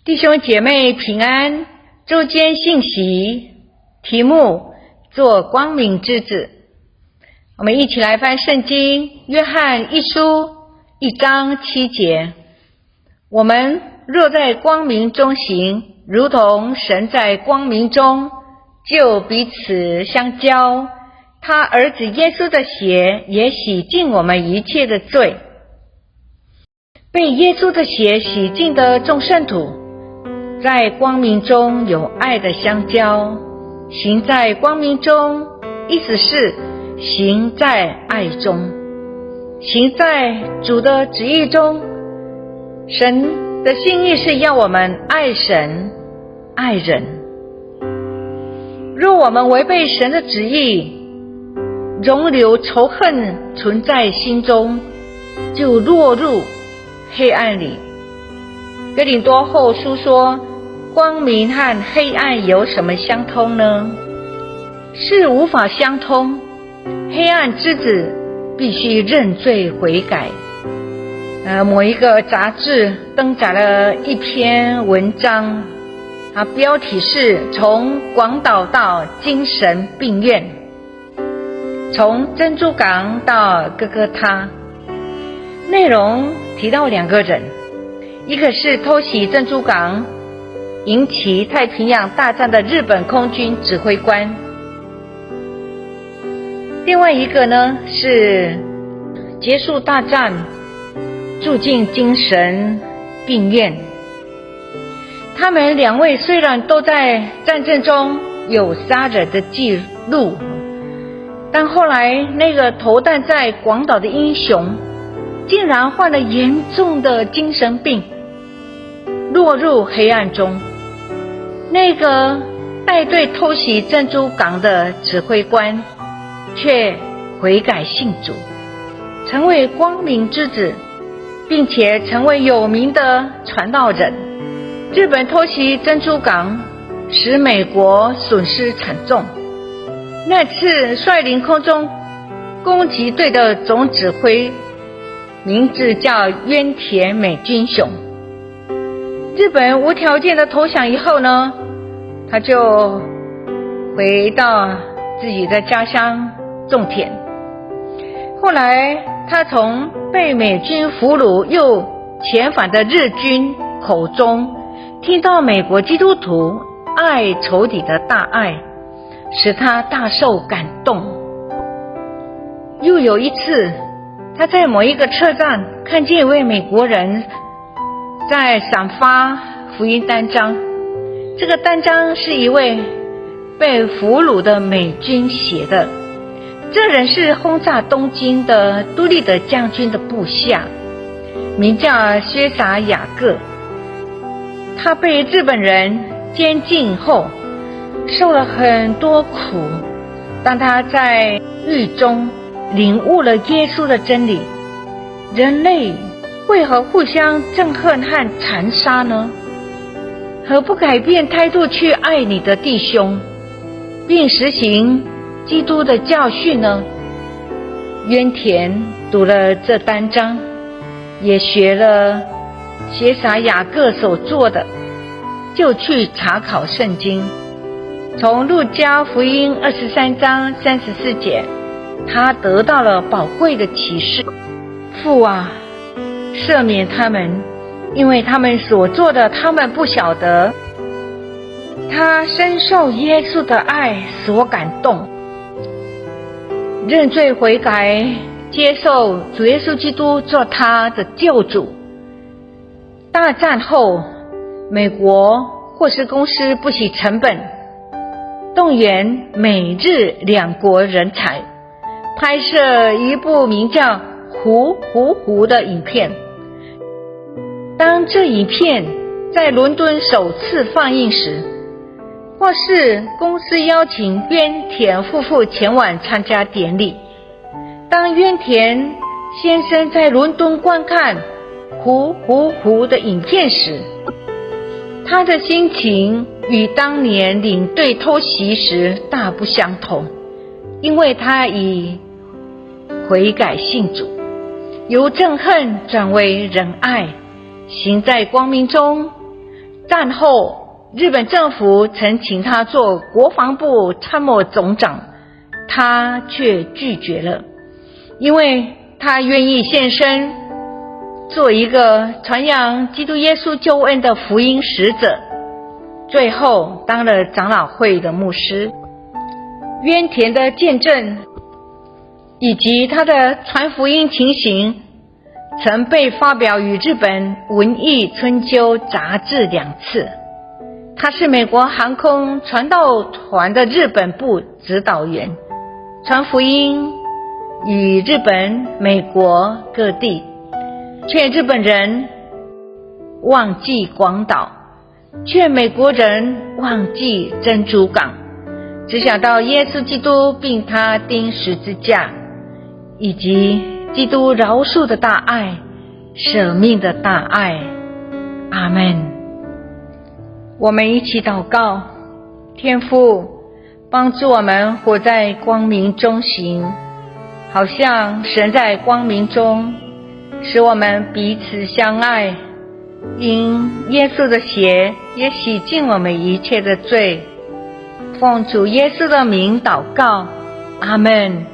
弟兄姐妹平安，周间信息题目做光明之子。我们一起来翻圣经约翰一书1章7节。我们若在光明中行，如同神在光明中，就彼此相交。他儿子耶稣的血也洗净我们一切的罪。被耶稣的血洗净的众圣徒，在光明中有爱的相交。行在光明中，意思是行在爱中，行在主的旨意中。神的心意是要我们爱神爱人。若我们违背神的旨意，容留仇恨存在心中，就落入黑暗里。哥林多后书说，光明和黑暗有什么相通呢？是无法相通。黑暗之子必须认罪悔改。某一个杂志登载了一篇文章，标题是从广岛到精神病院，从珍珠港到哥哥他。内容提到2个人，一个是偷袭珍珠港引起太平洋大战的日本空军指挥官，另外一个呢是结束大战住进精神病院。他们2位虽然都在战争中有杀人的记录，但后来那个投弹在广岛的英雄竟然患了严重的精神病，落入黑暗中。那个带队偷袭珍珠港的指挥官却悔改信主，成为光明之子，并且成为有名的传道人。日本偷袭珍珠港使美国损失惨重。那次率领空中攻击队的总指挥名字叫渊田美军雄。日本无条件的投降以后呢，他就回到自己的家乡种田。后来他从被美军俘虏又遣返的日军口中听到美国基督徒爱仇敌的大爱，使他大受感动。又有一次，他在某一个车站看见一位美国人在散发福音单张，这个单张是一位被俘虏的美军写的。这人是轰炸东京的杜立德将军的部下，名叫薛撒雅各。他被日本人监禁后受了很多苦，当他在狱中领悟了耶稣的真理，人类为何互相憎恨和残杀呢？何不改变态度去爱你的弟兄，并实行基督的教训呢？渊田读了这单章，也学了写撒雅各所做的，就去查考圣经。从路加福音23章34节，他得到了宝贵的启示。父啊，赦免他们，因为他们所做的他们不晓得。他深受耶稣的爱所感动，认罪悔改，接受主耶稣基督做他的救主。大战后，美国或是公司不惜成本动员美日两国人才，拍摄一部名叫《胡》的影片。当这影片在伦敦首次放映时，或是公司邀请渊田夫妇前往参加典礼。当渊田先生在伦敦观看《胡》的影片时，他的心情与当年领队偷袭时大不相同，因为他已悔改信主，由憎恨转为仁爱，行在光明中。战后日本政府曾请他做国防部参谋总长，他却拒绝了，因为他愿意献身做一个传扬基督耶稣救恩的福音使者。最后当了长老会的牧师。渊田的见证以及他的传福音情形曾被发表于日本文艺春秋杂志2次。他是美国航空传道团的日本部指导员，传福音与日本、美国各地，劝日本人忘记广岛，劝美国人忘记珍珠港，只想到耶稣基督并他钉十字架，以及基督饶恕的大爱、舍命的大爱。阿们。我们一起祷告。天父，帮助我们活在光明中行，好像神在光明中，使我们彼此相爱，因耶稣的血也洗净我们一切的罪。奉主耶稣的名祷告，阿们。